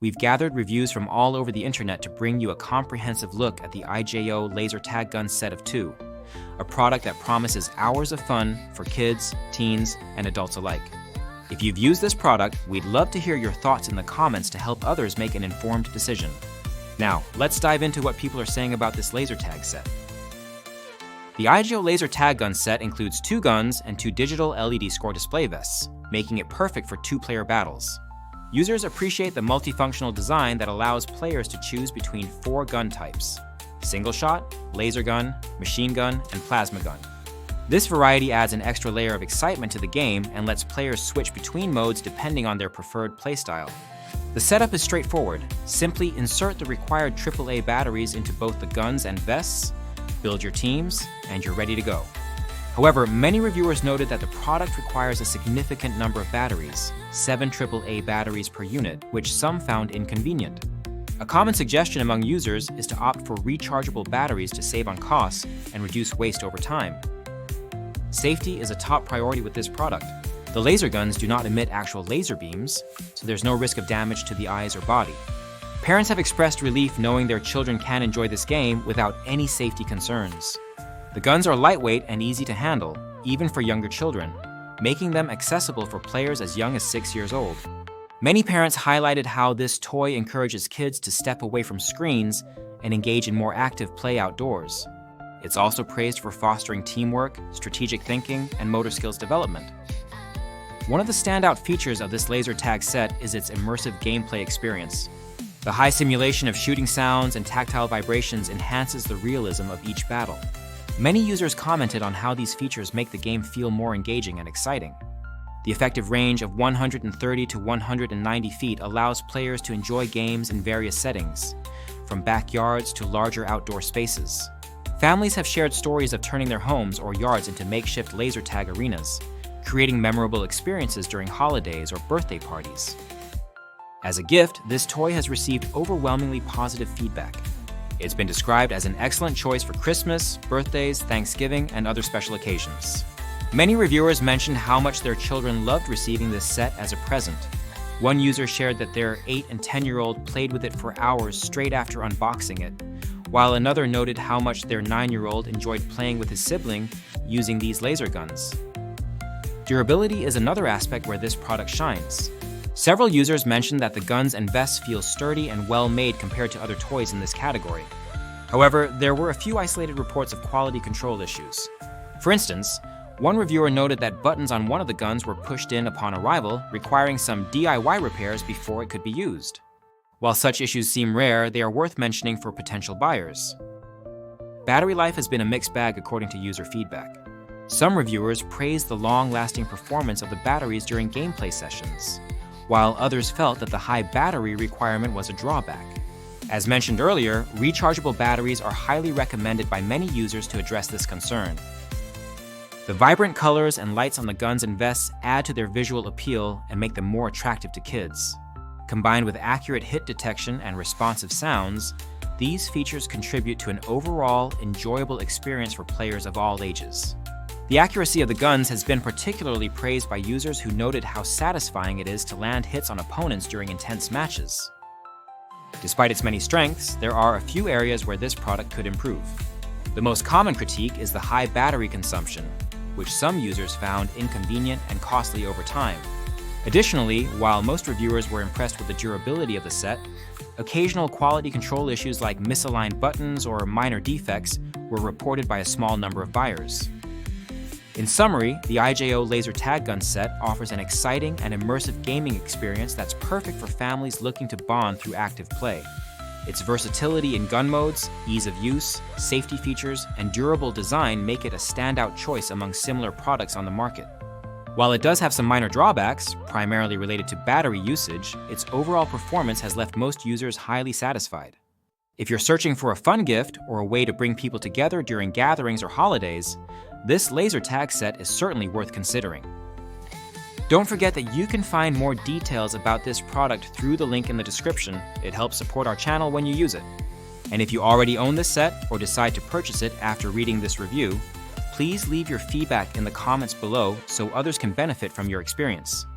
We've gathered reviews from all over the internet to bring you a comprehensive look at the IJO laser tag gun set of 2, a product that promises hours of fun for kids, teens, and adults alike. If you've used this product, we'd love to hear your thoughts in the comments to help others make an informed decision. Now, let's dive into what people are saying about this laser tag set. The IJO laser tag gun set includes 2 guns and 2 digital LED score display vests, making it perfect for 2-player battles. Users appreciate the multifunctional design that allows players to choose between 4 gun types: single shot, laser gun, machine gun, and plasma gun. This variety adds an extra layer of excitement to the game and lets players switch between modes depending on their preferred playstyle. The setup is straightforward. Simply insert the required AAA batteries into both the guns and vests, build your teams, and you're ready to go. However, many reviewers noted that the product requires a significant number of batteries, 7 AAA batteries per unit, which some found inconvenient. A common suggestion among users is to opt for rechargeable batteries to save on costs and reduce waste over time. Safety is a top priority with this product. The laser guns do not emit actual laser beams, so there's no risk of damage to the eyes or body. Parents have expressed relief knowing their children can enjoy this game without any safety concerns. The guns are lightweight and easy to handle, even for younger children, making them accessible for players as young as 6 years old. Many parents highlighted how this toy encourages kids to step away from screens and engage in more active play outdoors. It's also praised for fostering teamwork, strategic thinking, and motor skills development. One of the standout features of this laser tag set is its immersive gameplay experience. The high simulation of shooting sounds and tactile vibrations enhances the realism of each battle. Many users commented on how these features make the game feel more engaging and exciting. The effective range of 130 to 190 feet allows players to enjoy games in various settings, from backyards to larger outdoor spaces. Families have shared stories of turning their homes or yards into makeshift laser tag arenas, creating memorable experiences during holidays or birthday parties. As a gift, this toy has received overwhelmingly positive feedback. It's been described as an excellent choice for Christmas, birthdays, Thanksgiving, and other special occasions. Many reviewers mentioned how much their children loved receiving this set as a present. One user shared that their 8 and 10-year-old played with it for hours straight after unboxing it, while another noted how much their 9-year-old enjoyed playing with his sibling using these laser guns. Durability is another aspect where this product shines. Several users mentioned that the guns and vests feel sturdy and well-made compared to other toys in this category. However, there were a few isolated reports of quality control issues. For instance, one reviewer noted that buttons on one of the guns were pushed in upon arrival, requiring some DIY repairs before it could be used. While such issues seem rare, they are worth mentioning for potential buyers. Battery life has been a mixed bag according to user feedback. Some reviewers praised the long-lasting performance of the batteries during gameplay sessions, while others felt that the high battery requirement was a drawback. As mentioned earlier, rechargeable batteries are highly recommended by many users to address this concern. The vibrant colors and lights on the guns and vests add to their visual appeal and make them more attractive to kids. Combined with accurate hit detection and responsive sounds, these features contribute to an overall enjoyable experience for players of all ages. The accuracy of the guns has been particularly praised by users who noted how satisfying it is to land hits on opponents during intense matches. Despite its many strengths, there are a few areas where this product could improve. The most common critique is the high battery consumption, which some users found inconvenient and costly over time. Additionally, while most reviewers were impressed with the durability of the set, occasional quality control issues like misaligned buttons or minor defects were reported by a small number of buyers. In summary, the IJO laser tag gun set offers an exciting and immersive gaming experience that's perfect for families looking to bond through active play. Its versatility in gun modes, ease of use, safety features, and durable design make it a standout choice among similar products on the market. While it does have some minor drawbacks, primarily related to battery usage, its overall performance has left most users highly satisfied. If you're searching for a fun gift or a way to bring people together during gatherings or holidays, this laser tag set is certainly worth considering. Don't forget that you can find more details about this product through the link in the description. It helps support our channel when you use it. And if you already own this set or decide to purchase it after reading this review, please leave your feedback in the comments below so others can benefit from your experience.